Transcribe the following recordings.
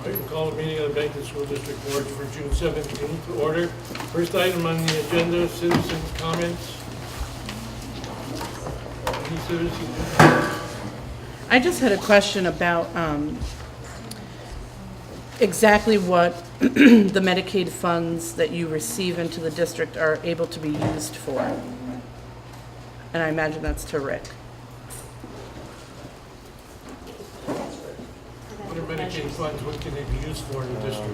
I can call a meeting of the Bennington School District Board for June 17th to order. First item on the agenda, citizens' comments. Any citizens? I just had a question about exactly what the Medicaid funds that you receive into the district are able to be used for. And I imagine that's to Rick. What are Medicaid funds, what can they be used for in the district?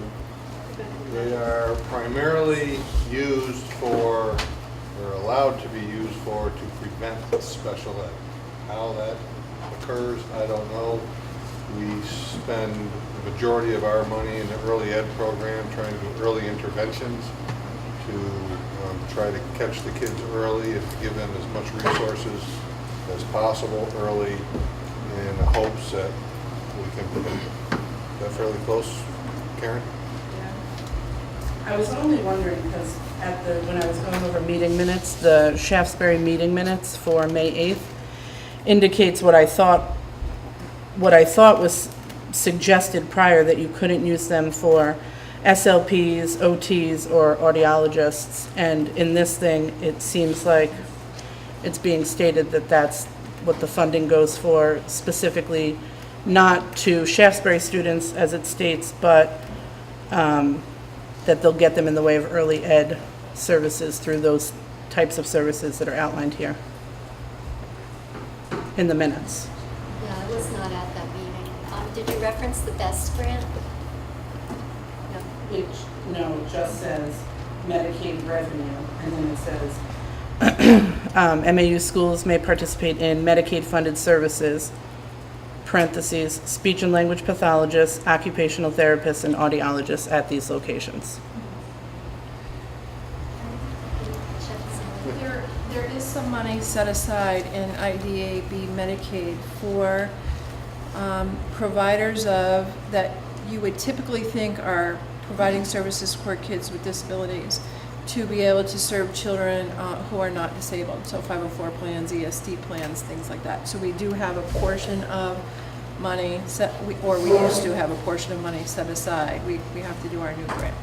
They are primarily used for, or allowed to be used for, to prevent special ed. How that occurs, I don't know. We spend the majority of our money in the early ed program trying to do early interventions to try to catch the kids early and give them as much resources as possible early in the hopes that we can prevent them. Is that fairly close, Karen? I was only wondering because when I was going over meeting minutes, the Shaftesbury meeting minutes for May 8th indicates what I thought was suggested prior, that you couldn't use them for SLPs, OTs, or audiologists. And in this thing, it seems like it's being stated that that's what the funding goes for, specifically not to Shaftesbury students, as it states, but that they'll get them in the way of early ed services through those types of services that are outlined here in the minutes. Yeah, I was not at that meeting. Did you reference the BEST grant? No. No, it just says Medicaid revenue, and then it says MAU schools may participate in Medicaid-funded services, parentheses, speech and language pathologists, occupational therapists, and audiologists at these locations. There is some money set aside in IDAB Medicaid for providers that you would typically think are providing services for kids with disabilities to be able to serve children who are not disabled. So 504 plans, ESD plans, things like that. So we do have a portion of money set, or we used to have a portion of money set aside. We have to do our new grant.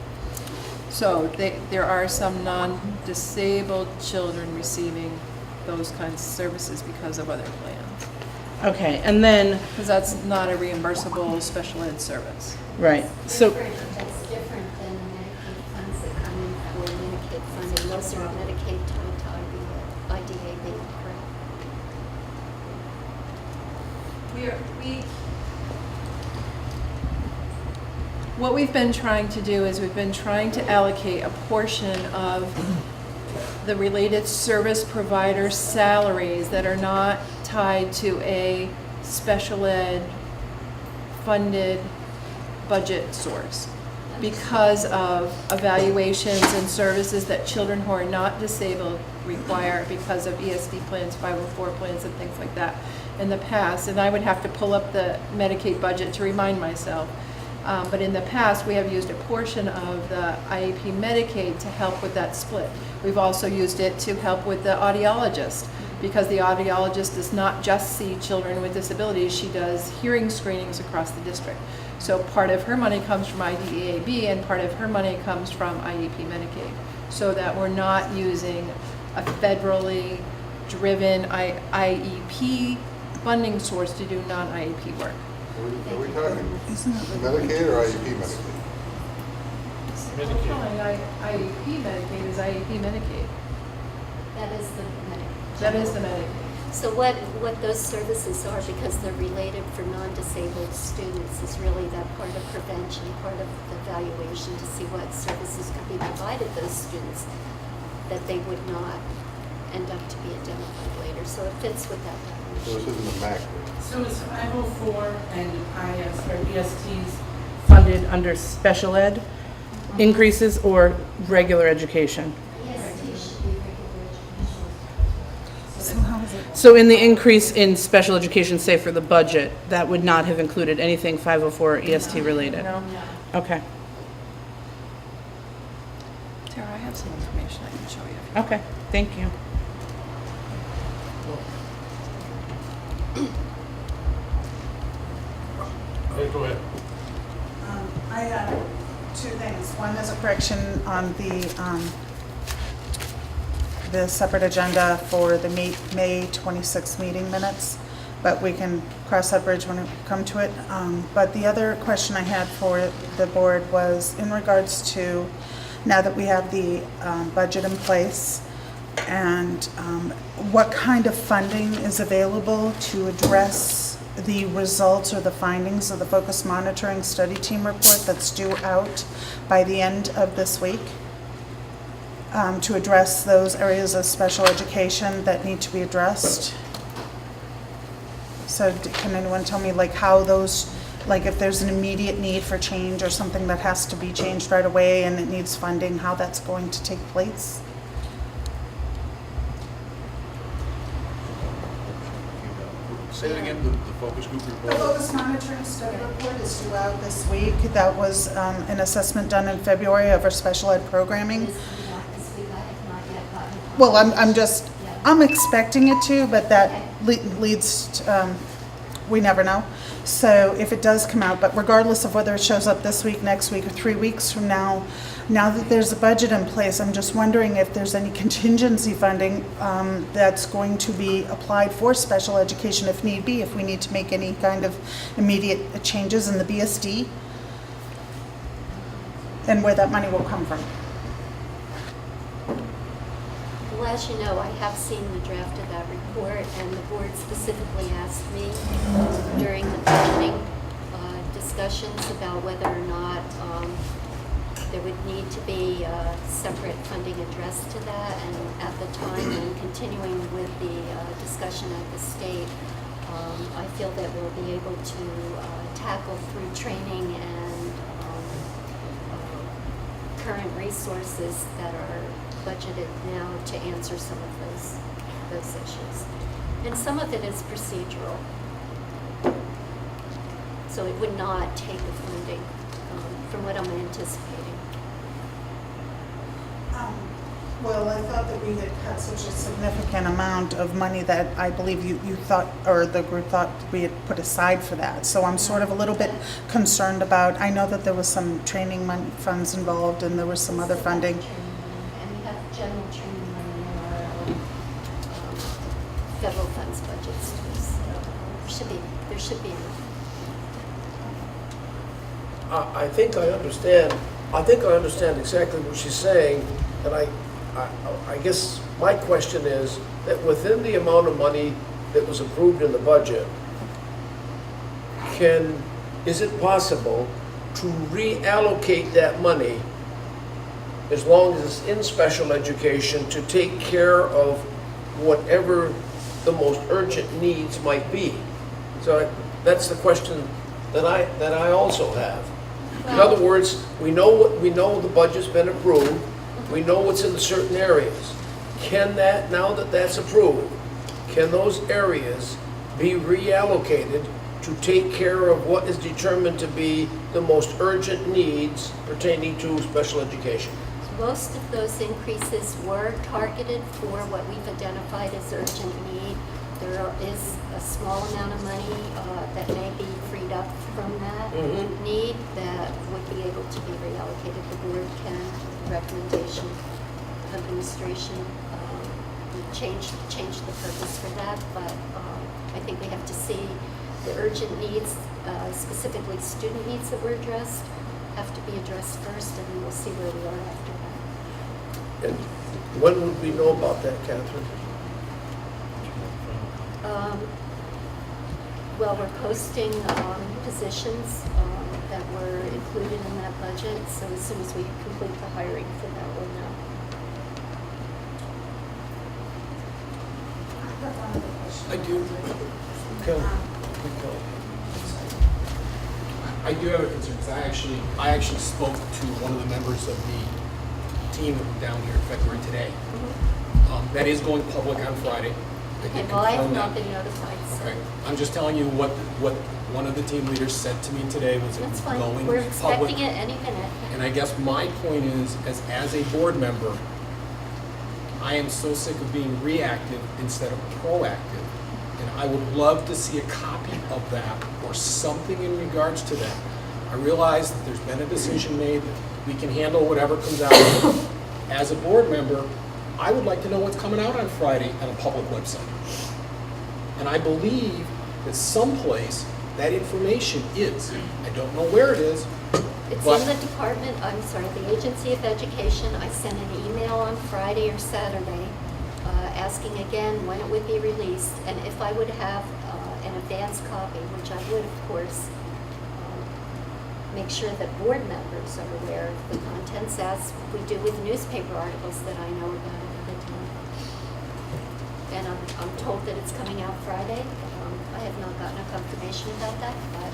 So there are some non-disabled children receiving those kinds of services because of other plans. Okay, and then, Because that's not a reimbursable special ed service. right, so, That's different than the Medicaid funds that come in for Medicaid funding. Those are Medicaid tied to IDAB, correct? What we've been trying to do is we've been trying to allocate a portion of the related service provider salaries that are not tied to a special ed funded budget source because of evaluations and services that children who are not disabled require because of ESD plans, 504 plans, and things like that in the past. And I would have to pull up the Medicaid budget to remind myself. But in the past, we have used a portion of the IEP Medicaid to help with that split. We've also used it to help with the audiologist, because the audiologist does not just see children with disabilities, she does hearing screenings across the district. So part of her money comes from IDEAB and part of her money comes from IEP Medicaid, so that we're not using a federally driven IEP funding source to do non-IEP work. Are we talking Medicaid or IEP Medicaid? We're calling IEP Medicaid is IEP Medicaid. That is the Medicaid. That is the Medicaid. So what those services are, because they're related for non-disabled students, is really that part of prevention, part of the evaluation to see what services could be provided those students that they would not end up to be identified later. So it fits with that So definition. this isn't the MAC. so is 504 and ESTs funded under special ed increases or regular education? EST should be regular education. So in the increase in special education, say for the budget, that would not have included anything 504 or EST related? No. Okay, Tara, I have some information I can show you. okay, thank you. Hey, go ahead. I have two things. One is a correction on the separate agenda for the May 26 meeting minutes, but we can cross that bridge when we come to it. But the other question I had for the board was in regards to, now that we have the budget in place, and what kind of funding is available to address the results or the findings of the focus monitoring study team report that's due out by the end of this week, to address those areas of special education that need to be addressed. So can anyone tell me like how those, like if there's an immediate need for change or something that has to be changed right away and it needs funding, how that's going to take place? Say it again, the focus group The report? focus monitoring study report is due out this week. That was an assessment done in February of our special ed programming. This week, I have not yet gotten. Well, I'm expecting it to, but that leads to, we never know. So if it does come out, but regardless of whether it shows up this week, next week, or 3 weeks from now that there's a budget in place, I'm just wondering if there's any contingency funding that's going to be applied for special education if need be, if we need to make any kind of immediate changes in the BSD, and where that money will come from. Well, as you know, I have seen the draft of that report, and the board specifically asked me during the budgeting discussions about whether or not there would need to be separate funding addressed to that. And at the time, and continuing with the discussion at the state, I feel that we'll be able to tackle through training and current resources that are budgeted now to answer some of those issues. And some of it is procedural. So it would not take the funding from what I'm anticipating. Well, I thought that we had cut such a significant amount of money that I believe you thought, or the group thought we had put aside for that. So I'm sort of a little bit concerned about, I know that there was some training funds involved and there was some other funding. And we have general training money in our federal funds budgets too. So there should be enough. I think I understand exactly what she's saying, and I guess my question is that within the amount of money that was approved in the budget, is it possible to reallocate that money, as long as it's in special education, to take care of whatever the most urgent needs might be? So that's the question that I also have. In other words, we know the budget's been approved, we know what's in certain areas. Can that, now that that's approved, can those areas be reallocated to take care of what is determined to be the most urgent needs pertaining to special education? Most of those increases were targeted for what we've identified as urgent need. There is a small amount of money that may be freed up from that need that would be able to be reallocated. The board can, recommendation of administration, change the purpose for that, but I think we have to see the urgent needs, specifically student needs that were addressed, have to be addressed first, and then we'll see where we are after that. And when would we know about that, Catherine? Well, we're posting positions that were included in that budget, so as soon as we complete the hiring for that, we'll know. I do. Okay. I do have a concern, because I actually spoke to one of the members of the team down here in February today. That is going public on Friday. I Okay, did well, I have confirm not that. been notified, so. Okay, I'm just telling you what one of the team leaders said to me today was it That's was fine. going We're public. expecting it any minute. And I guess my point is, as a board member, I am so sick of being reactive instead of proactive. And I would love to see a copy of that or something in regards to that. I realize that there's been a decision made, that we can handle whatever comes out. As a board member, I would like to know what's coming out on Friday on a public website. And I believe that someplace that information is. I don't know where it is, It's but in the department, I'm sorry, the Agency of Education. I sent an email on Friday or Saturday asking again when it would be released and if I would have an advance copy, which I would, of course, make sure that board members are aware of the contents as we do with newspaper articles that I know about at the time. And I'm told that it's coming out Friday. I have not gotten a confirmation about that, but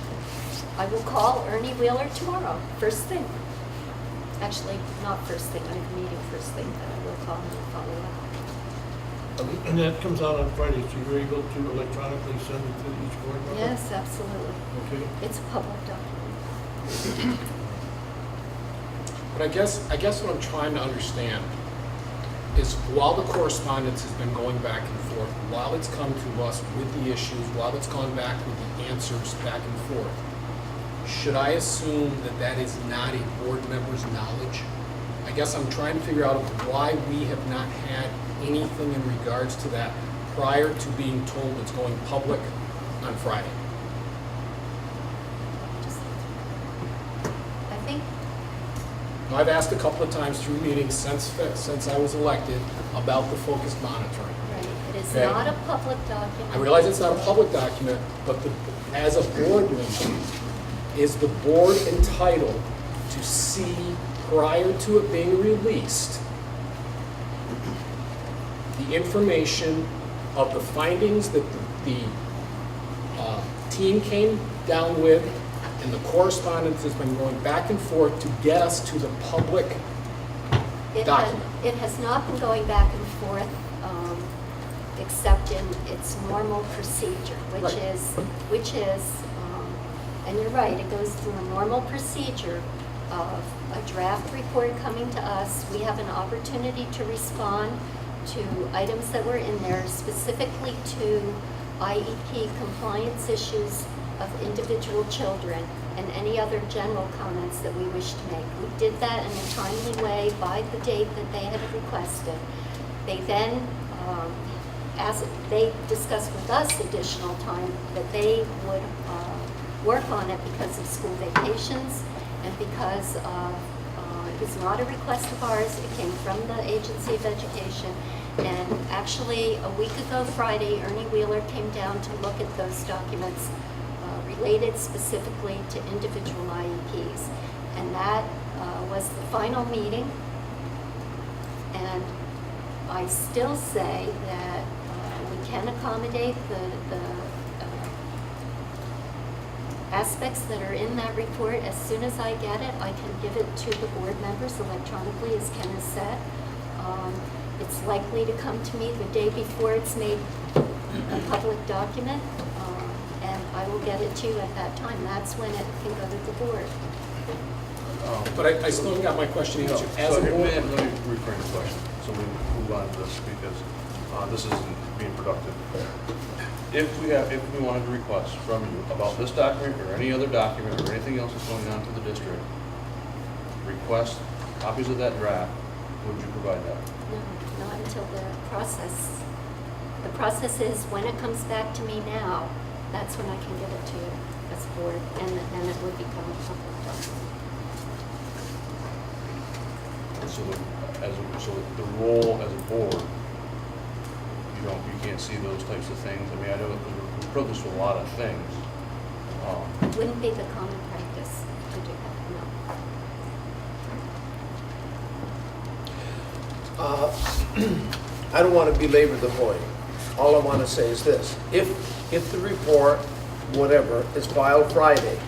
I will call Ernie Wheeler tomorrow, first thing. Actually, not first thing, I have a meeting first thing, but I will call him and follow up. And that comes out on Friday, so you're able to electronically send it to each board member? Yes, absolutely. Okay. It's a public document. But I guess what I'm trying to understand is while the correspondence has been going back and forth, while it's come to us with the issues, while it's gone back with the answers back and forth, should I assume that that is not a board member's knowledge? I guess I'm trying to figure out why we have not had anything in regards to that prior to being told it's going public on Friday. I think, I've asked a couple of times through meetings since I was elected about the focused monitoring. right, it is Okay. not a public document. I realize it's not a public document, but as a board member, is the board entitled to see prior to it being released the information of the findings that the team came down with and the correspondence has been going back and forth to get us to the public document? It has not been going back and forth, except in its normal procedure, which Right. is, and you're right, it goes through a normal procedure of a draft report coming to us. We have an opportunity to respond to items that were in there, specifically to IEP compliance issues of individual children and any other general comments that we wish to make. We did that in a timely way by the date that they had requested. They then, as they discussed with us additional time, that they would work on it because of school vacations and because of, it was not a request of ours, it came from the Agency of Education. And actually, a week ago Friday, Ernie Wheeler came down to look at those documents related specifically to individual IEPs. And that was the final meeting. And I still say that we can accommodate the aspects that are in that report. As soon as I get it, I can give it to the board members electronically, as Ken has said. It's likely to come to me the day before it's made a public document, and I will get it to you at that time. That's when it can go to the board. But I still haven't got my question answered. As So a board, let me reframe the question, so we move on to this, because this isn't being productive. If we wanted to request from you about this document or any other document or anything else that's going on for the district, request copies of that draft, would you provide that? No, not until the process. The process is when it comes back to me now, that's when I can give it to you as a board, and then it would become a public document. So the role as a board, you can't see those types of things. I mean, I know we're privileged to a lot of things. It wouldn't be the common practice to do that, no. I don't want to belabor the point. All I want to say is this. If the report, whatever, is filed Friday,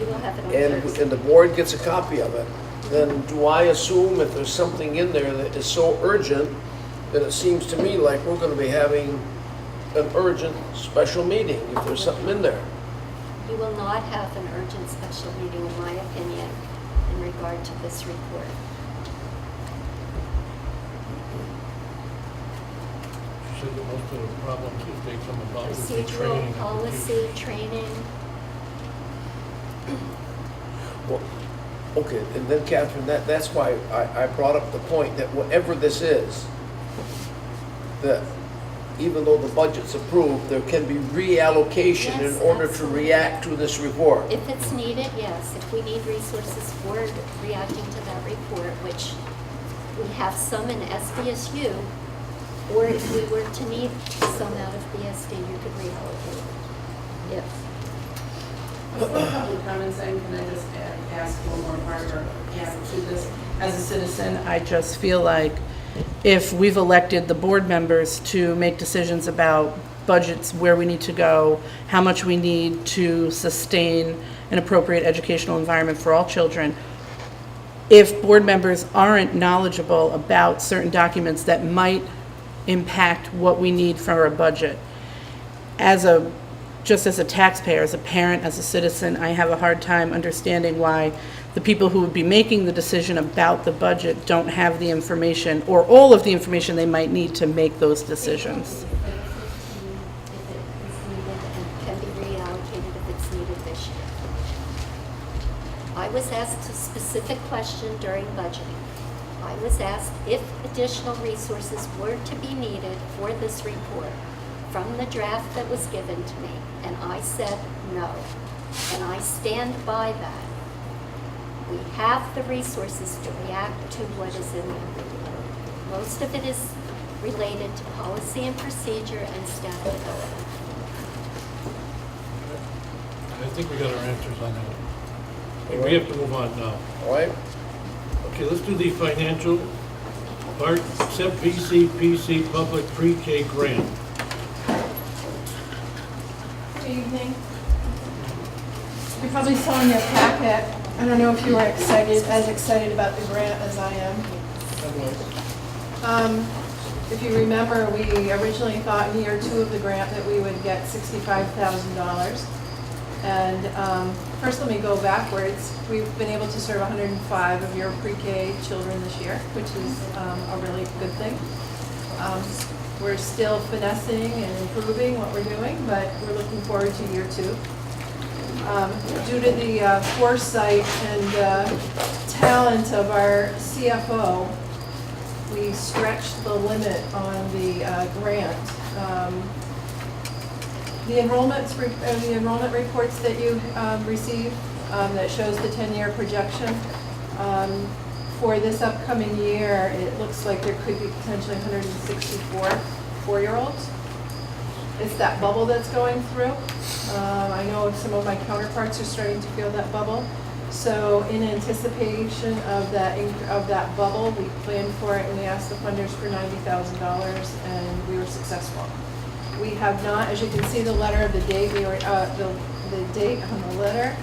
You will have it on and Thursday. the board gets a copy of it, then do I assume if there's something in there that is so urgent that it seems to me like we're going to be having an urgent special meeting if there's something in there? You will not have an urgent special meeting, in my opinion, in regard to this report. You said that most of the problems, if they come about, would be Procedural, training. policy, training, Well, okay, and then Catherine, that's why I brought up the point that whatever this is, that even though the budget's approved, there can be reallocation in Yes, order to absolutely. react to this report. If it's needed, yes. If we need resources for reacting to that report, which we have some in SBSU, or if we were to need some out of BSD, you could reallocate it. If. Before public comments, and can I just ask one more part or add to this? As a citizen, I just feel like if we've elected the board members to make decisions about budgets, where we need to go, how much we need to sustain an appropriate educational environment for all children, if board members aren't knowledgeable about certain documents that might impact what we need for a budget, just as a taxpayer, as a parent, as a citizen, I have a hard time understanding why the people who would be making the decision about the budget don't have the information or all of the information they might need to make those decisions. If it is needed and can be reallocated if it's needed this year. I was asked a specific question during budgeting. I was asked if additional resources were to be needed for this report from the draft that was given to me, and I said no. And I stand by that. We have the resources to react to what is in there. Most of it is related to policy and procedure and staff development. I think we got our answers on that. We have to move on now. All right? Okay, let's do the financial part, accept VCPC public pre-K grant. Good evening. You probably saw in your packet, I don't know if you were as excited about the grant as I am. If you remember, we originally thought in year 2 of the grant that we would get $65,000. And first, let me go backwards. We've been able to serve 105 of your pre-K children this year, which is a really good thing. We're still finessing and improving what we're doing, but we're looking forward to year 2. Due to the foresight and talent of our CFO, we stretched the limit on the grant. The enrollment reports that you receive that shows the 10-year projection, for this upcoming year, it looks like there could be potentially 164 4-year-olds. It's that bubble that's going through. I know some of my counterparts are starting to feel that bubble. So in anticipation of that bubble, we planned for it and we asked the funders for $90,000 and we were successful. We have not, as you can see the letter, the date the date on the letter,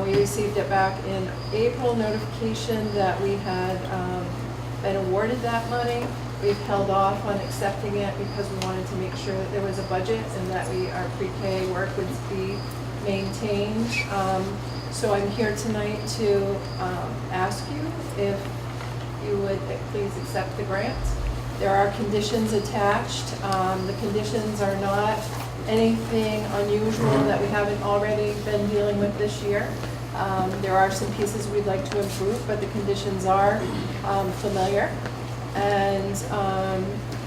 we received it back in April, notification that we had been awarded that money. We've held off on accepting it because we wanted to make sure that there was a budget and that our pre-K work would be maintained. So I'm here tonight to ask you if you would please accept the grant. There are conditions attached. The conditions are not anything unusual that we haven't already been dealing with this year. There are some pieces we'd like to improve, but the conditions are familiar. And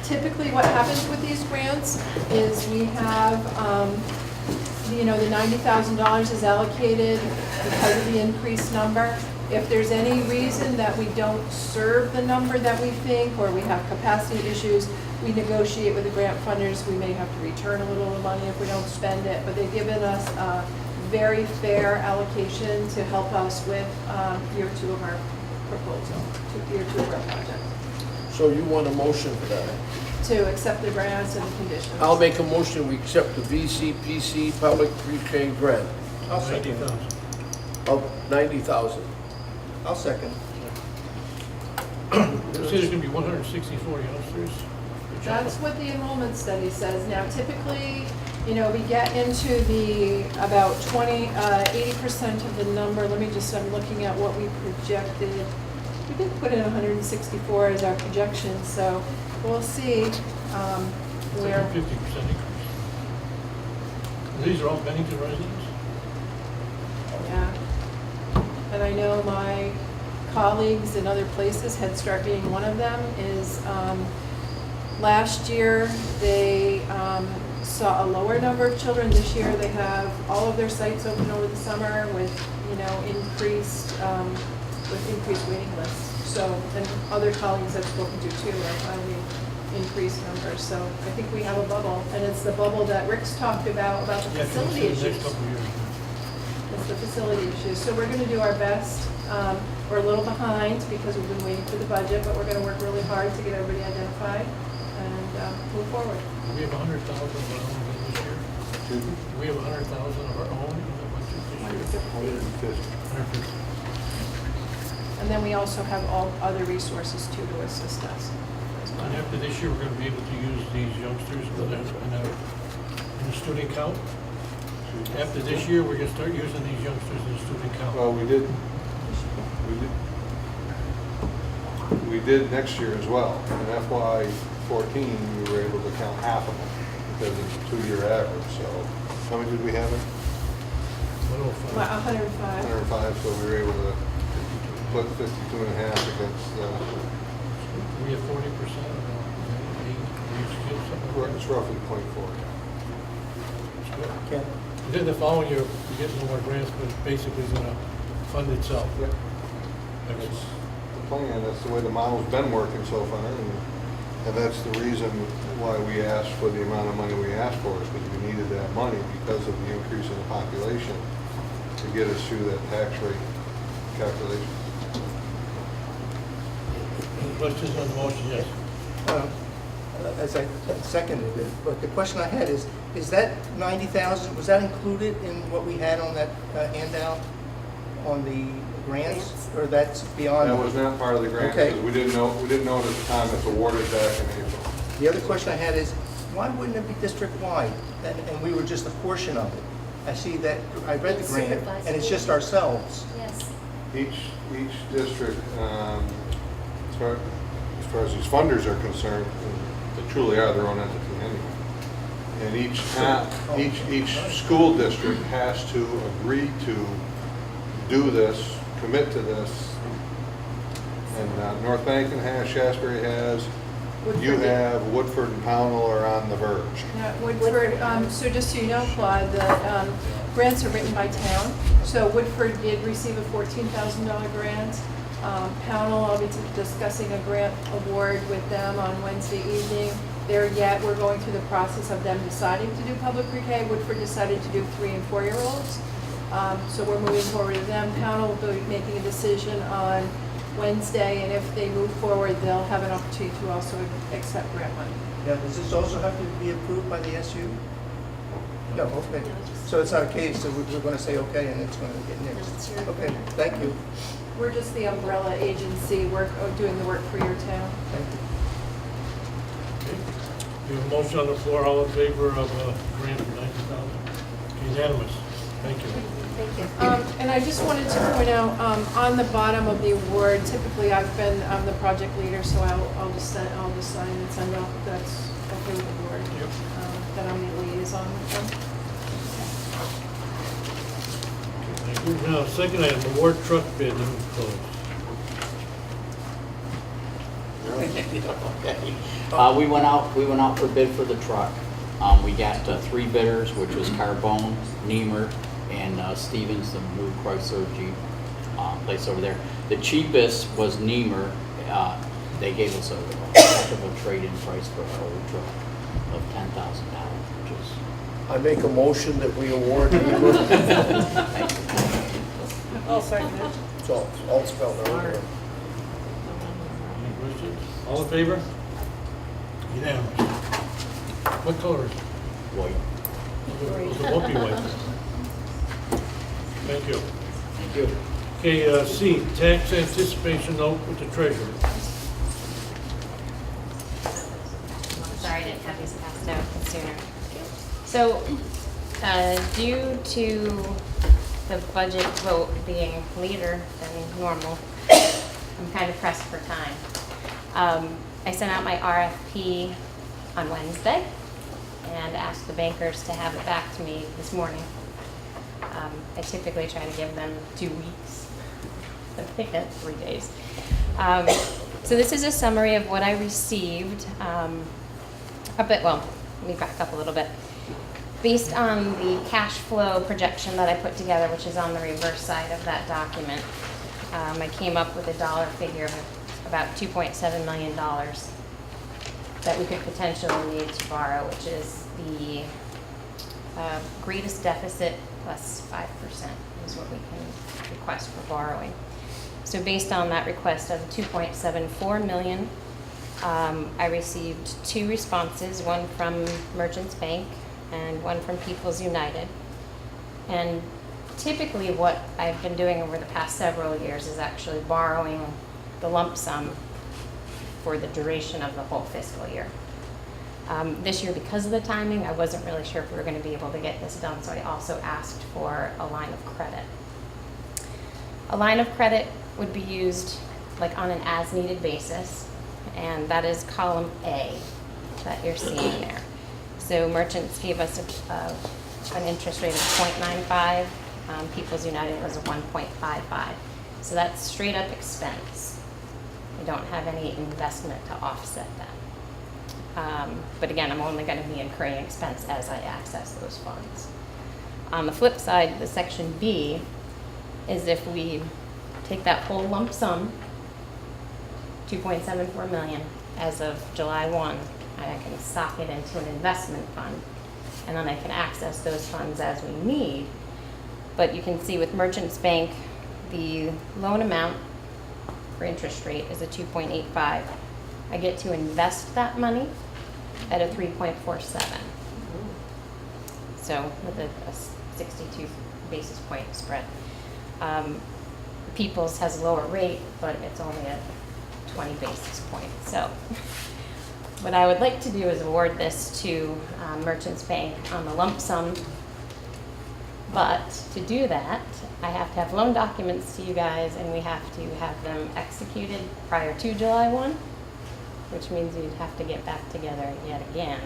typically what happens with these grants is we have, the $90,000 is allocated because of the increased number. If there's any reason that we don't serve the number that we think, or we have capacity issues, we negotiate with the grant funders. We may have to return a little of the money if we don't spend it, but they've given us a very fair allocation to help us with year 2 of our proposal, year 2 of our project. So you want a motion for that? To accept the grants and the conditions. I'll make a motion, we accept the VCPC public pre-K grant I'll second. of $90,000. I'll second. You say there's gonna be 164 youngsters? That's what the enrollment study says. Now typically, we get into the about 80% of the number. I'm looking at what we projected. We did put in 164 as our projection, so we'll see where. 50% increase. And these are all Bennington residents? Yeah. know my colleagues in other places, Head Start being one of them, is last year they saw a lower number of children. This year they have all of their sites open over the summer with, increased waiting lists. So, and other colleagues I've spoken to too are finding increased numbers. So I think we have a bubble, and it's the bubble that Rick's talked about the Yeah, for facility the issues. next couple of years. It's the facility issues. So we're gonna do our best. We're a little behind because we've been waiting for the budget, but we're gonna work really hard to get everybody identified and move forward. Do we have 100,000 of our own this year? Excuse me? Do we have 100,000 of our own in the budget this year? 150. 150. And then we also have all other resources too to assist us. And after this year, we're gonna be able to use these youngsters in the student count? After this year, we're gonna start using these youngsters in the student count? Well, we did next year as well. In FY '14, we were able to count half of them because it's a 2-year average, so how many did we have? 105. Well, 105. 105, so we were able to put 52 and a half against, We have 40% of the something like it's that. roughly .4. It's good. Ken? And then the following year, we get more grants, but basically it's gonna fund itself. Yep. Excellent. That's the plan, that's the way the model's been working so far, and that's the reason why we asked for the amount of money we asked for, is because we needed that money because of the increase in the population to get us through that tax rate calculation. Any questions on the motion? Yes. As I seconded it, but the question I had is that 90,000, was that included in what we had on that handout on the grants? Or that's beyond? That was not part of the grant, Okay. because we didn't know at the time it's awarded back in April. The other question I had is, why wouldn't it be district-wide? And we were just a portion of it. I see that, I read the It's grant, supervised. and it's just ourselves. Yes. Each district, as far as these funders are concerned, they truly are their own entity anyway. And each school district has to agree to do this, commit to this. And North Bennington has, Shasberry has, you Woodford did. have, Woodford and Pownell are on the verge. Yeah, Woodford, so just so you know, Claude, the grants are written by town. So Woodford did receive a $14,000 grant. Pownell, I'll be discussing a grant award with them on Wednesday evening. We're going through the process of them deciding to do public pre-K. Woodford decided to do 3- and 4-year-olds. So we're moving forward to them. Pownell will be making a decision on Wednesday, and if they move forward, they'll have an opportunity to also accept grant money. Now, does this also have to be approved by the SU? No, okay. So it's not a case, so we're going to say okay, and it's going to get No, next. it's your Okay, grant. thank you. We're just the umbrella agency, doing the work for your town. Thank you. Okay. We have a motion on the floor, all in favor of grant of 90,000? Unanimous. Thank you. Thank you. And I just wanted to point out, on the bottom of the award, typically I'm the project leader, so I'll just sign and send off if that's okay with the board. Yep. That I'm the liaison with them. Thank you. Now, second item, award truck bid and close. Okay. We went out for bid for the truck. We got 3 bidders, which was Carbone, Niemer, and Stevens, the new Chrysler Jeep place over there. The cheapest was Niemer. They gave us a heck of a trade-in price for our old truck of $10,000, which is I make a motion that we award the I'll second it. It's all spelled out there. Any questions? All in favor? Unanimous. What color is it? white. It won't be white. Thank you. Thank you. Okay, C, tax anticipation note with the treasurer. Sorry, I didn't have these passed out sooner. So, due to the budget vote being later than normal, I'm kind of pressed for time. I sent out my RFP on Wednesday and asked the bankers to have it back to me this morning. I typically try to give them 2 weeks. I think that's 3 days. So this is a summary of what I received. Let me back up a little bit. Based on the cash flow projection that I put together, which is on the reverse side of that document, I came up with a dollar figure of about $2.7 million that we could potentially need to borrow, which is the greatest deficit plus 5% is what we can request for borrowing. So based on that request of $2.74 million, I received 2 responses, one from Merchants Bank and one from People's United. And typically what I've been doing over the past several years is actually borrowing the lump sum for the duration of the whole fiscal year. This year, because of the timing, I wasn't really sure if we were going to be able to get this done, so I also asked for a line of credit. A line of credit would be used like on an as-needed basis, and that is column A that you're seeing there. So Merchants gave us an interest rate of 0.95. People's United was a 1.55. So that's straight up expense. I don't have any investment to offset that. But again, I'm only going to be incurring expense as I access those funds. On the flip side, the section B is if we take that whole lump sum, $2.74 million, as of July 1, and I can sock it into an investment fund, and then I can access those funds as we need. But you can see with Merchants Bank, the loan amount for interest rate is a 2.85. I get to invest that money at a 3.47. So with a 62 basis point spread. People's has a lower rate, but it's only at 20 basis points. So what I would like to do is award this to Merchants Bank on the lump sum. But to do that, I have to have loan documents to you guys, and we have to have them executed prior to July 1, which means you'd have to get back together yet again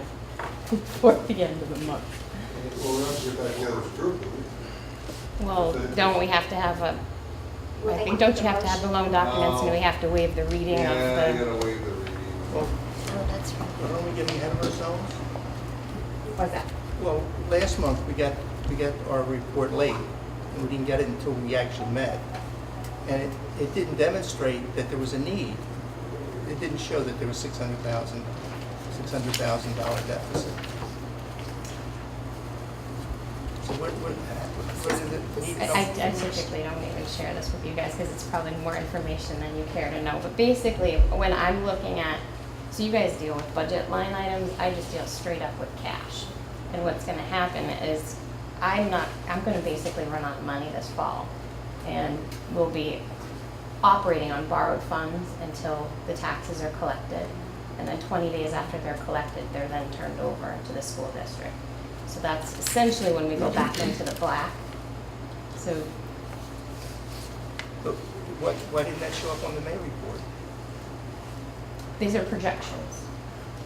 before the end of the month. Well, we have to get back together as a group. Well, don't we have to have I think, don't you have to have the loan documents, and we have to waive the reading Yeah, of you the... gotta waive the reading. Well, Oh, that's right. aren't we getting ahead of ourselves? What's that? Well, last month, we got our report late, and we didn't get it until we actually met. And it didn't demonstrate that there was a need. It didn't show that there was $600,000 deficit. So where did it need to come I from? typically don't even share this with you guys because it's probably more information than you care to know. But basically, when I'm looking at, so you guys deal with budget line items, I just deal straight up with cash. And what's going to happen is I'm going to basically run out of money this fall. And we'll be operating on borrowed funds until the taxes are collected. And then 20 days after they're collected, they're then turned over to the school district. So that's essentially when we go back into the black. So But why didn't that show up on the May report? these are projections.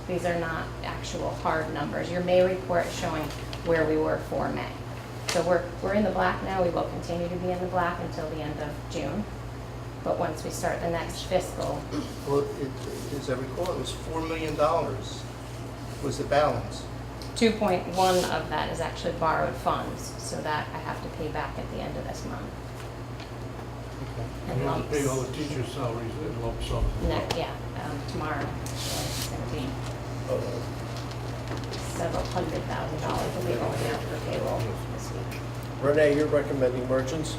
These are not actual hard numbers. Your May report is showing where we were for May. So we're in the black now. We will continue to be in the black until the end of June. But once we start the next fiscal, Well, as I recall, it was $4 million was the balance. 2.1 of that is actually borrowed funds, so that I have to pay back at the end of this month. You And have to pay all lumps. the teachers' salaries in lump sum. Tomorrow, it's gonna be several $100,000 will be going out for payroll this week. Renee, you're recommending Merchants?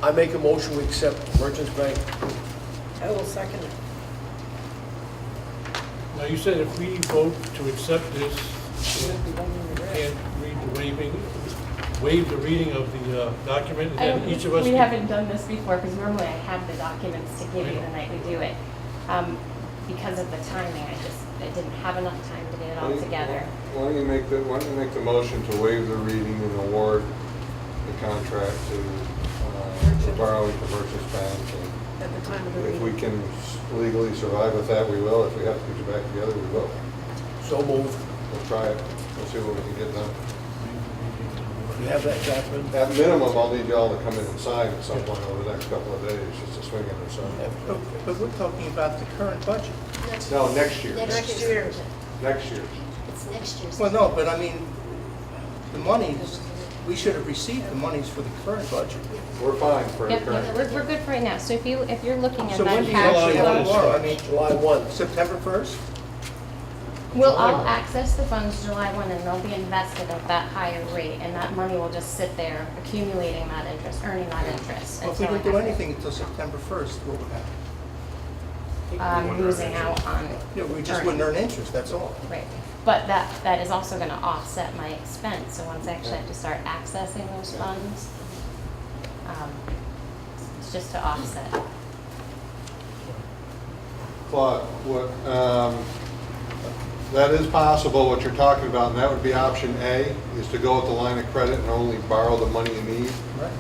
I make a motion, we accept Merchants Bank. I will second it. Now, you said if we vote to accept this, and read the waive the reading of the document, and then each of us... We can- haven't done this before, because normally I have the documents to give you the night we do it. Because of the timing, I didn't have enough time to get it all together. Why don't you make the motion to waive the reading and award the contract to borrowing to Merchants Bank? And At the time of the if we reading. can legally survive with that, we will. If we have to get you back together, we will. So moved. We'll try it. We'll see what we can get done. You have that, Catherine? At minimum, I'll need y'all to come in and sign at some point over the next couple of days, just to swing it or something. But we're talking about the current budget. No, next year. Next year. Next year. It's next year's. Well, no, but I mean, the monies, we should have received the monies for the current budget. We're fine for the Yep, current. we're good for right now. So if you're looking at So when that do you cash actually have to flow, borrow? I mean, July 1. September 1st? I'll access the funds July 1 and they'll be invested at that higher rate and that money will just sit there accumulating that interest, earning that interest. Well, if we until didn't do I have to- anything until September 1st, what would happen? Losing out on. Yeah, we just wouldn't earn interest, that's all. Right, but that is also gonna offset my expense, so once I actually have to start accessing those funds, it's just to offset. Claude, what, that is possible, what you're talking about, and that would be option A, is to go with the line of credit and only borrow the money you need. Right.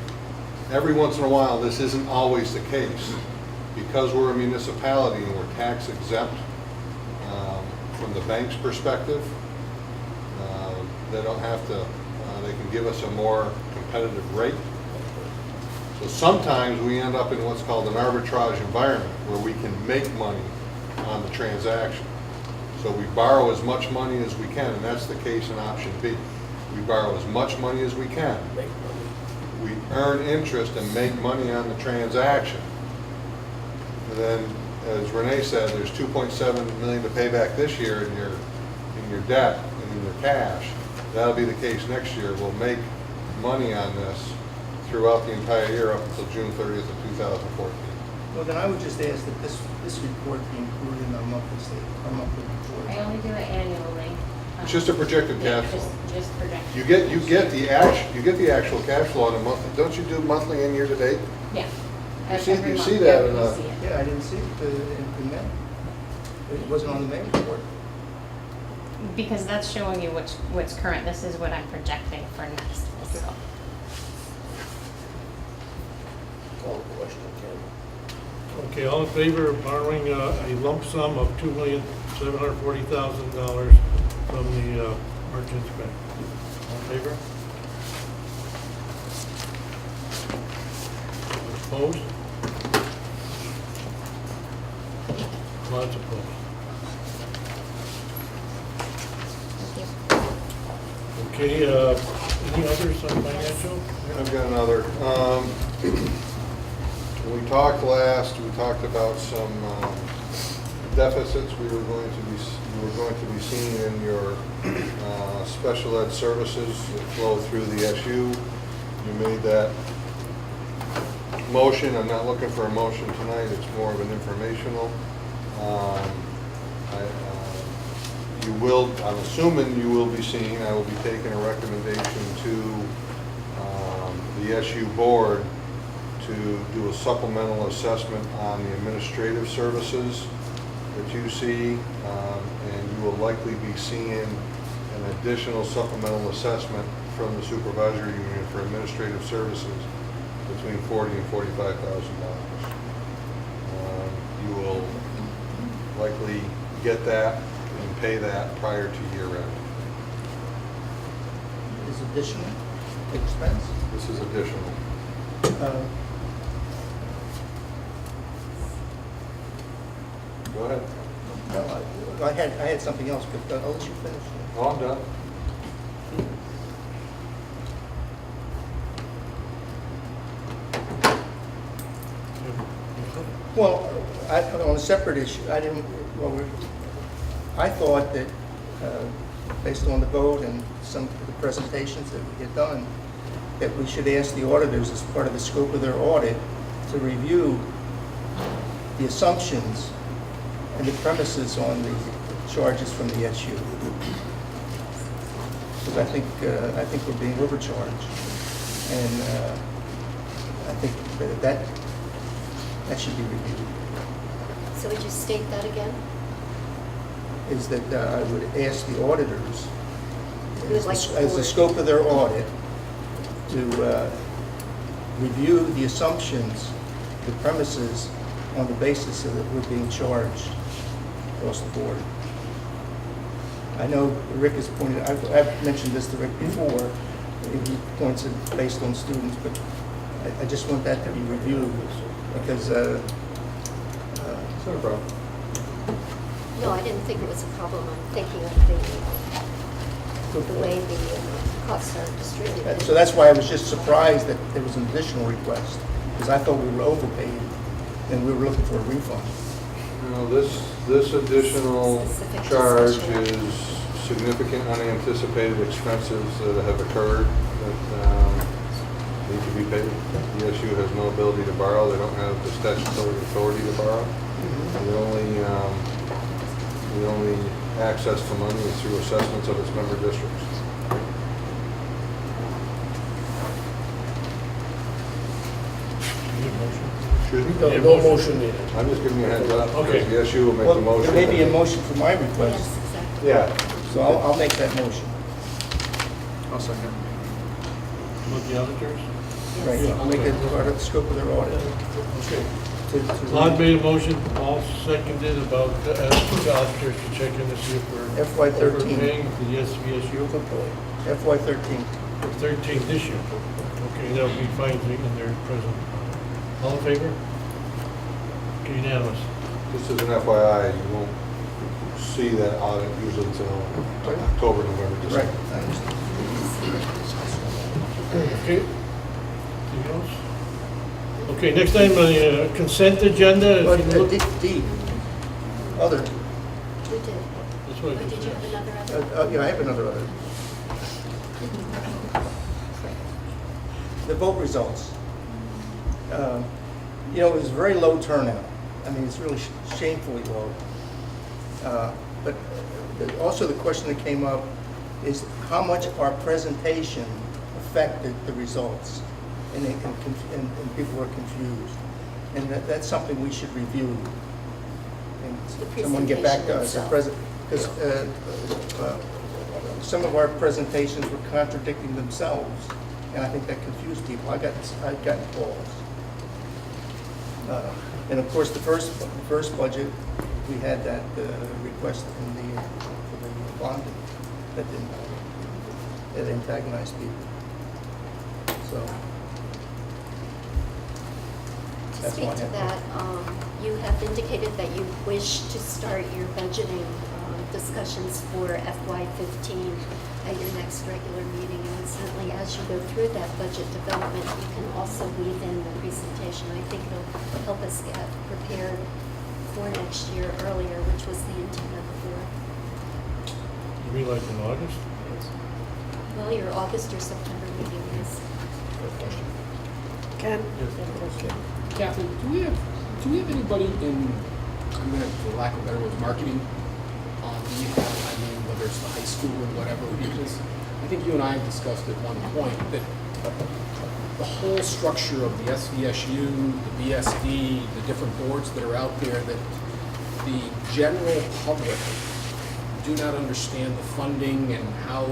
Every once in a while, this isn't always the case. Because we're a municipality and we're tax exempt, from the bank's perspective, they don't have to, they can give us a more competitive rate. So sometimes we end up in what's called an arbitrage environment where we can make money on the transaction. So we borrow as much money as we can, and that's the case in option B. We borrow as much money as we can. Make money. We earn interest and make money on the transaction. And then, as Renee said, there's 2.7 million to pay back this year in your debt and in your cash. That'll be the case next year. We'll make money on this throughout the entire year up until June 30th of 2014. Well, then I would just ask that this report be included in our monthly statement, our monthly report. I only do it annually. It's just a projected Yeah, cash flow. Just projected. You get the actual cash flow on a monthly. Don't you do monthly and year to date? Yeah. You see- Every you month. see that Yeah, in you a- see it. Yeah, I didn't see it in May. It wasn't on the May report. Because that's showing you what's current. This is what I'm projecting for next fiscal. Call the question, Ken. Okay, all in favor of borrowing a lump sum of $2,740,000 from the Merchants Bank? All in favor? Opposed? Claude's opposed. Okay, any others on financial? I've got another. When we talked last, we talked about some deficits you were going to be seeing in your special ed services that flow through the SU. You made that motion. I'm not looking for a motion tonight. It's more of an informational. I'm assuming you will be seeing, I will be taking a recommendation to the SU board to do a supplemental assessment on the administrative services that you see, and you will likely be seeing an additional supplemental assessment from the supervisory union for administrative services between $40,000 and $45,000. You will likely get that and pay that prior to year end. Is additional expense? This is additional. Go ahead. No, I had something else, but I'll let you finish. Oh, I'm done. Well, on a separate issue, I thought that, based on the vote and some of the presentations that we had done, that we should ask the auditors, as part of the scope of their audit, to review the assumptions and the premises on the charges from the SU. Because I think we're being overcharged. And I think that should be reviewed. So would you state that again? Is that I would ask the auditors, You would like the as the board- scope of their audit, to review the assumptions, the premises, on the basis that we're being charged across the board. I know Rick has pointed, I've mentioned this to Rick before, He points it based on students, but I just want that to be reviewed because, It's not a problem. No, I didn't think it was a problem. I'm thinking of the way the costs are distributed. so that's why I was just surprised that there was an additional request, because I thought we were overpaid and we were looking for a refund. No, this additional Specific to charge special ed. is significant unanticipated expenses that have occurred that need to be paid. The SU has no ability to borrow, they don't have the statutory authority to borrow. The only access to money is through assessments of its member districts. Need a motion? Excuse me? No motion needed. I'm just giving you a heads up, Okay. because the SU will make Well, the motion. there may be a motion for my request, Yes, exactly. Yeah. so I'll make that motion. I'll second. With the auditors? Right, I'll make it part of the scope of their audit. Okay. to- Claude made a motion, Paul seconded about asking the auditors to check in to see if we're FY13. overpaying the SVSU FY 13. for 13 this year. Okay, that'll be fine in their present. All in favor? Okay, unanimous. Just as an FYI, you won't see that audit usually until October, November, Right, December. I understand. Okay. Anything else? Okay, next item on the consent agenda. But If you look- D, other, We did. That's what Or it did you says. have another other? yeah, I have another other. The vote results. You know, it was very low turnout. I mean, it's really shamefully low. But also the question that came up is how much our presentation affected the results, and people were confused. And that's something we should review. The And someone get back to us. presentation Because some of our presentations were contradicting themselves, and I think that confused people. I've gotten calls. And of course, the first budget, we had that request for the bonding that antagonized people. So To that's speak why I to have. that, you have indicated that you wish to start your budgeting discussions for FY15 at your next regular meeting. And incidentally, as you go through that budget development, you can also weave in the presentation. I think it'll help us get prepared for next year earlier, which was the intent of the board. You mean like in August? Well, your August or September meeting is. Ken? Kathy, do we have anybody in, I'm gonna, for lack of better words, marketing? Do you have, I mean, whether it's the high school or whatever, because I think you and I have discussed at one point that the whole structure of the SVSU, the BSD, the different boards that are out there, that the general public do not understand the funding and how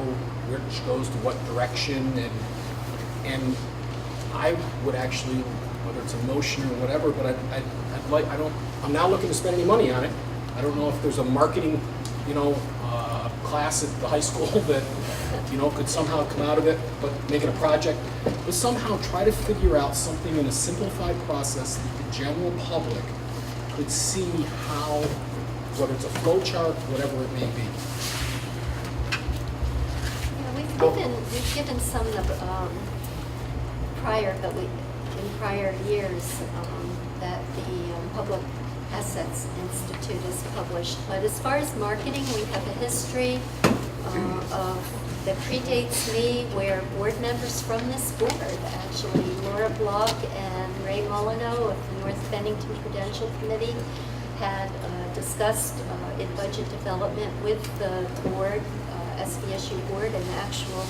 which goes to what direction, and I would actually, whether it's a motion or whatever, but I'm now looking to spend any money on it. I don't know if there's a marketing, class at the high school that, could somehow come out of it, but make it a project. But somehow try to figure out something in a simplified process that the general public could see how, whether it's a flow chart, whatever it may be. Yeah, we've given some in prior years that the Public Assets Institute has published. But as far as marketing, we have a history that predates me, where board members from this board, actually Laura Block and Ray Molyneux of the North Bennington Prudential Committee, had discussed in budget development with the board, SVSU board, an actual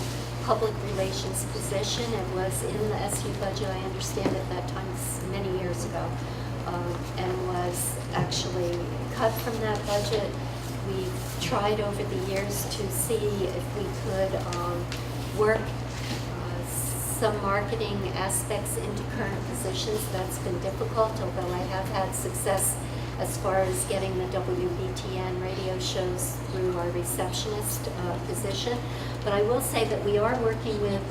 public relations position. It was in the SU budget, I understand at that time, many years ago, and was actually cut from that budget. We've tried over the years to see if we could work some marketing aspects into current positions. That's been difficult, although I have had success as far as getting the WBTN radio shows through our receptionist position. But I will say that we are working with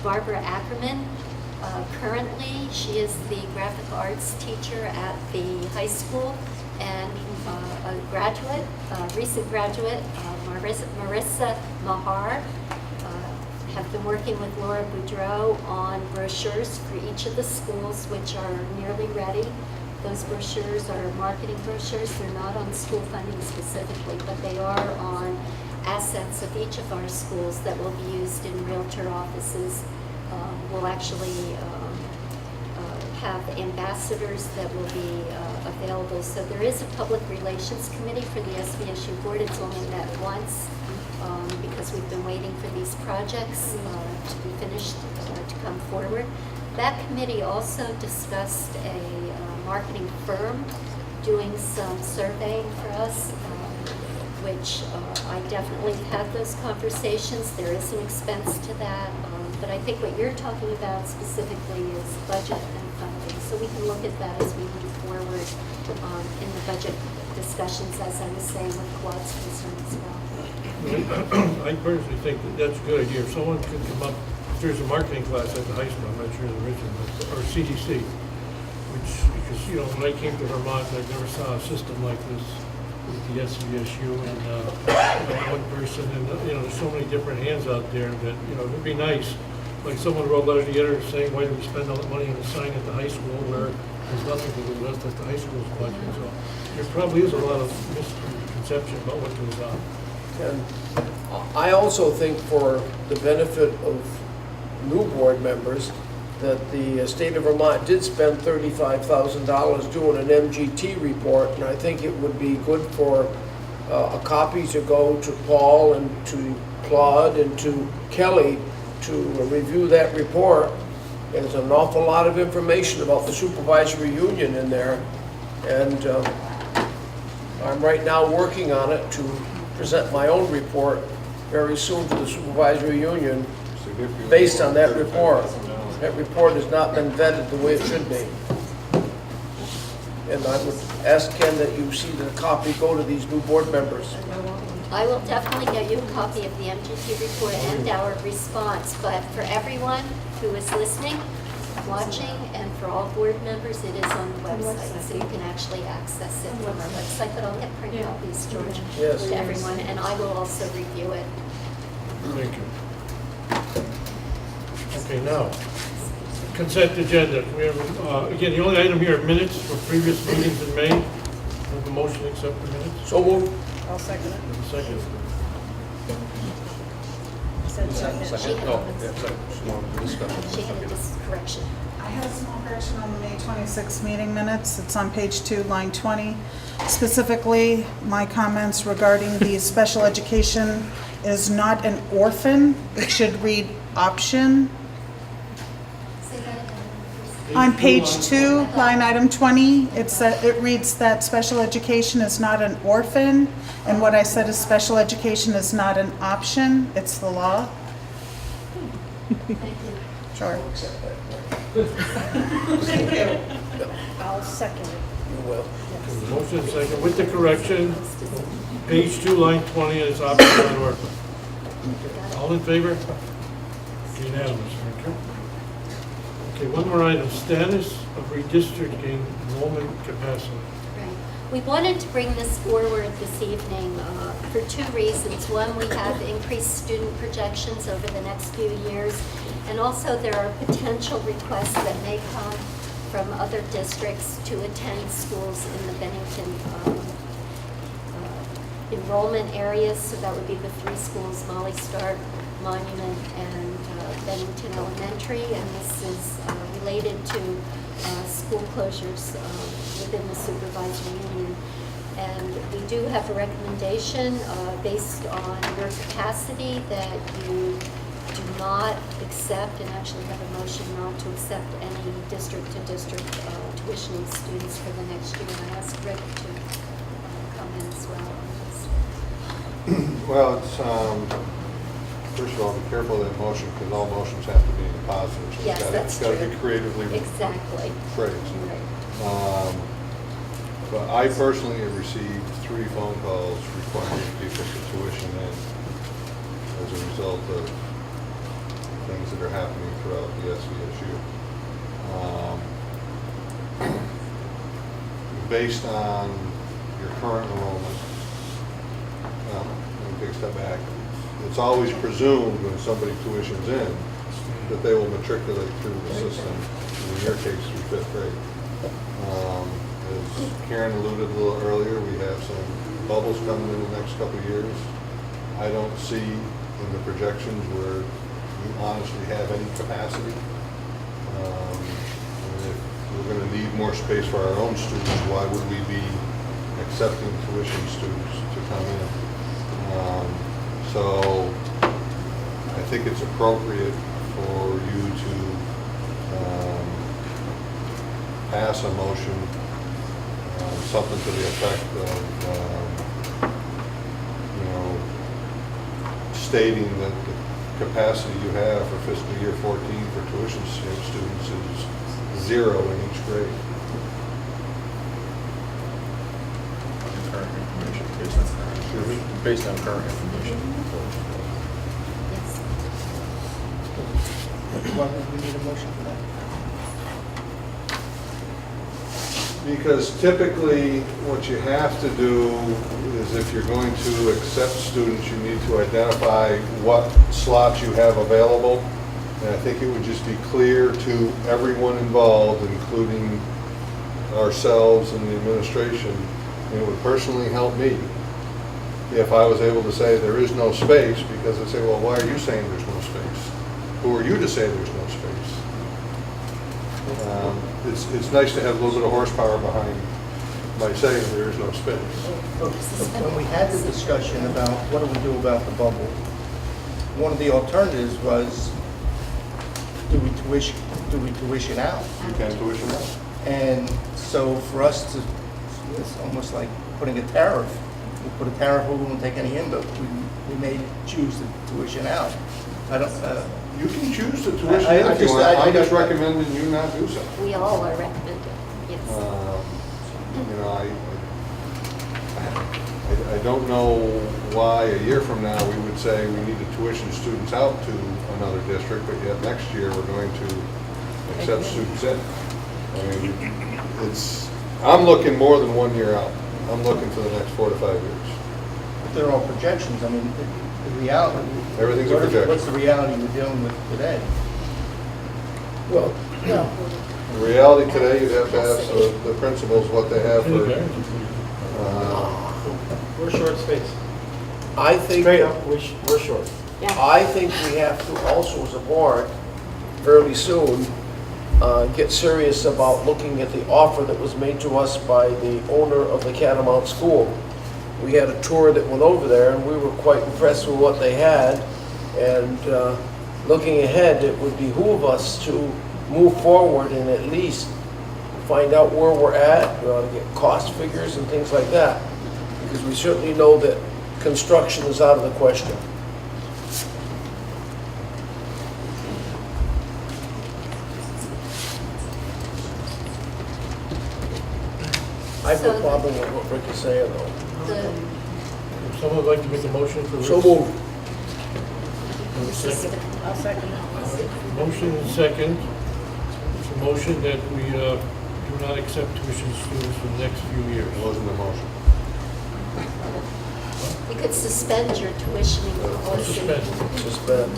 Barbara Ackerman. Currently, she is the graphic arts teacher at the high school, and a graduate, recent graduate, Marissa Mahar, have been working with Laura Boudreau on brochures for each of the schools, which are nearly ready. Those brochures are marketing brochures. They're not on school funding specifically, but they are on assets of each of our schools that will be used in realtor offices. We'll actually have ambassadors that will be available. So there is a public relations committee for the SVSU board. It's only met once because we've been waiting for these projects to be finished to come forward. That committee also discussed a marketing firm doing some surveying for us, which I definitely had those conversations. There is an expense to that, but I think what you're talking about specifically is budget and funding. So we can look at that as we move forward in the budget discussions, as I was saying, with Claude's concern as well. I personally think that that's a good idea. If someone could come up, if there's a marketing class at the high school, I'm not sure there is, or CDC, which, because, you know, when I came to Vermont, I never saw a system like this with the SVSU and one person, and, you know, there's so many different hands out there that, you know, it'd be nice, like someone wrote a letter to the editor saying, why do we spend all that money on a sign at the high school where there's nothing to do with us, that's the high school's budget. So there probably is a lot of misconception about what goes on. And I also think for the benefit of new board members, that the state of Vermont did spend $35,000 doing an MGT report, and I think it would be good for a copy to go to Paul and to Claude and to Kelly to review that report. There's an awful lot of information about the supervisory union in there, and I'm right now working on it to present my own report very soon to the supervisory union based on that report. That report has not been vetted the way it should be. And I would ask Ken that you see the copy go to these new board members. I will definitely get you a copy of the MGT report and our response, but for everyone who is listening, watching, and for all board members, it is on the website, so you can actually access it from our website, but I'll get print copies, George, Yes. to everyone, and I will also review it. Thank you. Okay, now, consent agenda. We have, again, the only item here are minutes for previous meetings in May. Have a motion to accept the minutes? So moved. I'll second it. Have a second. She had, Oh, yeah, second. Just wanted to discuss it. she had this correction. I have a small correction on the May 26 meeting minutes. It's on page 2, line 20. Specifically, my comments regarding the special education is not an orphan. It should read option. Say that again. On page 2, line item 20, it reads that special education is not an orphan, and what I said is special education is not an option, it's the law. Sure. Thank you. I'll second it. You will. Motion and second with the correction, page 2, line 20, and it's optional on order. All in favor? Unanimous, thank you. Okay, one more item, status of redistricting enrollment capacity. Right. We wanted to bring this forward this evening for two reasons. One, we have increased student projections over the next few years, and also there are potential requests that may come from other districts to attend schools in the Bennington enrollment areas. So that would be the three schools, Molly Stark, Monument, and Bennington Elementary, and this is related to school closures within the supervisory union. And we do have a recommendation based on your capacity that you do not accept, and actually have a motion not to accept any district-to-district tuitioning students for the next year. And I asked Rick to comment as well on this. Well, it's, first of all, be careful of that motion, because all motions have to be in the positive. So Yes, that's It's got to true. be creatively Exactly. phrased. Right. But I personally have received 3 phone calls requiring people to tuition in as a result of things that are happening throughout the SVSU. Based on your current enrollment, let me take a step back. It's always presumed when somebody tuitions in that they will matriculate through the system, in your case through 5th grade. As Karen alluded a little earlier, we have some bubbles coming in the next couple of years. I don't see in the projections where we honestly have any capacity. And if we're going to need more space for our own students, why would we be accepting tuition students to come in? So I think it's appropriate for you to pass a motion, something to the effect of, stating that the capacity you have for fiscal year 14 for tuition students is 0 in each grade. Current information, based on current information. Yes. Why would we need a motion for that? Because typically, what you have to do is if you're going to accept students, you need to identify what slots you have available. And I think it would just be clear to everyone involved, including ourselves and the administration, and it would personally help me if I was able to say there is no space, because they say, well, why are you saying there's no space? Who are you to say there's no space? It's nice to have a little bit of horsepower behind by saying there is no space. When we had the discussion about what do we do about the bubble, one of the alternatives was, do we tuition out? You can tuition out. And so for us to, it's almost like putting a tariff. We put a tariff, we won't take any in, but we may choose to tuition out. I don't, You can choose to tuition I in if you just- want. I I'm just don't- recommending you not do so. We all are recommending, yes. I don't know why a year from now we would say we need to tuition students out to another district, but yet next year we're going to accept students in. I mean, I'm looking more than 1 year out. I'm looking for the next 4 to 5 years. they're all projections. I mean, the reality. Everything's a projection. What's the reality we're dealing with today? Well, In reality today, you'd have to ask the principals what they have for, We're short space. I think, Straight up, we're short. I think we have to also, as a board, fairly soon, get serious about looking at the offer that was made to us by the owner of the Catamount School. We had a tour that went over there, and we were quite impressed with what they had. And looking ahead, it would behoove us to move forward and at least find out where we're at. We ought to get cost figures and things like that, because we certainly know that construction is out of the question. I have no problem with what Rick is saying, though. If someone would like to make a motion for. So moved. I'll second. Motion and second. It's a motion that we do not accept tuition students for the next few years. it wasn't a motion. You could suspend your tuitioning policy. Suspend.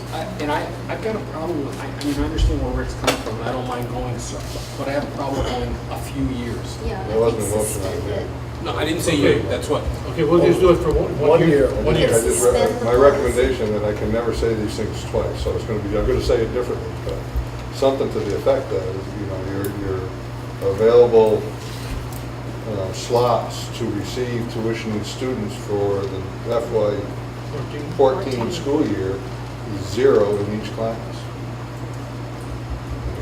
I've got a problem, I mean, I understand where Rick's coming from, and I don't mind going, but I have a problem going a few years. Yeah, There I wasn't think a motion on suspend that. it. No, I didn't say you, that's what. Okay, we'll just do it for one year. 1 year. 1 year. I just Suspend the my policy. recommendation that I can never say these things twice, so it's going to be, I'm going to say it differently, but something to the effect that, your available slots to receive tuition students for the FY 14 school year is 0 in each class.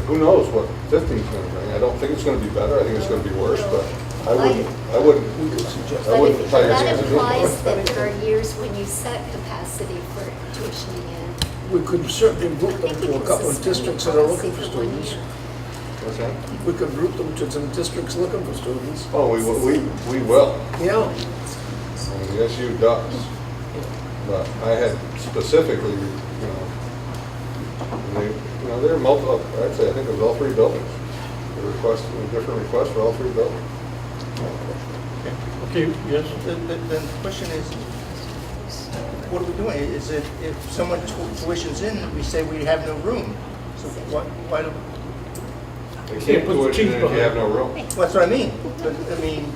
Who knows what 15 is going to bring? I don't think it's going to be better. I think it's going to be worse, but I wouldn't But tell you. that implies that there are years when you set capacity for tuitioning in. We could certainly group I them think we to a can couple of suspend the districts that are policy looking for for 1 students. year. What's that? We could route them to some districts looking for students. Oh, we will. Yeah. I mean, the SU does. But I had specifically, there are multiple, I'd say, I think it was all three buildings. Different requests for all three buildings. Okay, yes? The question is, what are we doing? Is it, if someone tuitions in, we say we have no room? So why do, They Yeah, can't put the tuition teeth in if you have behind no room. that's what I mean. But, I mean,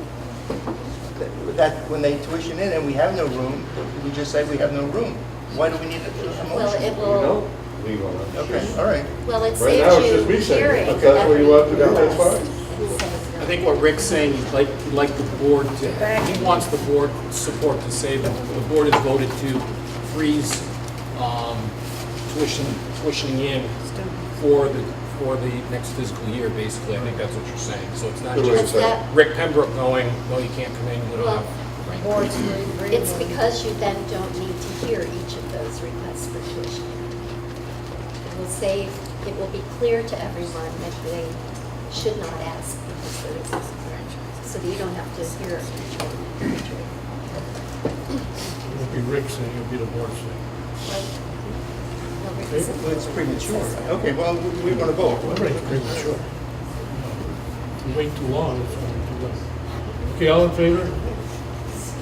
that, when they tuition in and we have no room, we just say we have no room. Why do we need a Well, motion? it You will, don't leave on that. Okay, all right. well, it Right now, it's saves just me you saying, hearing if that's what you want to do, every that's request. fine. I think what Rick's saying, he'd like the board to, he wants the board support to say that the board has voted to freeze tuitioning in for the next fiscal year, basically. I think that's what you're saying. So it's not Good way to just say it. That- Rick Pembroke going, no, you can't come in, you don't Well, have. It's because you then don't need to hear each of those requests for tuition. It will save, it will be clear to everyone that they should not ask because there is, so that you don't have to hear each one. It won't be Rick saying, it'll be the board saying. No, Rick Okay. isn't- Well, it's premature. Okay, well, we want to vote. Everybody's premature. If you wait too long, it's going to be too late. Okay, all in favor?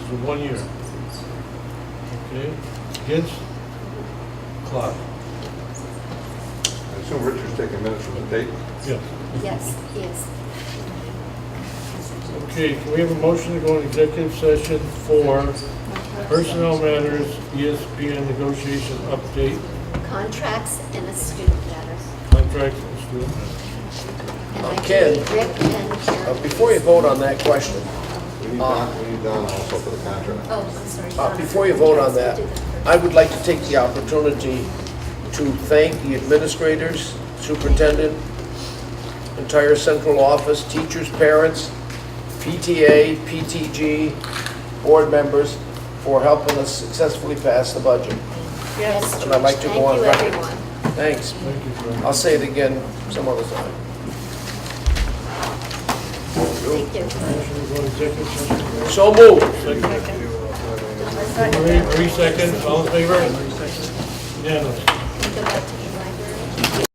For 1 year. Okay, against? Clock. I assume Richard's taking minutes from the tape. Yes. Yes, yes. Okay, can we have a motion to go in executive session for personnel matters, ESPN negotiation update, Contracts and a student matter. contracts and student matters? And I Ken, believe Rick and Karen. Before you vote on that question, We need Don also for the contract. Oh, I'm sorry. before you vote on that, Do first. I would like to take the opportunity to thank the administrators, superintendent, entire central office, teachers, parents, PTA, PTG, board members for helping us successfully pass the budget. Yes, And I'd like to George. go on Thank you, record. everyone. Thanks. Thank you, Fran. I'll say it again some other time. Thank you. Motion to go in executive session. So moved. Second. Marie, 3 seconds, all in favor? Unanimous. Go back to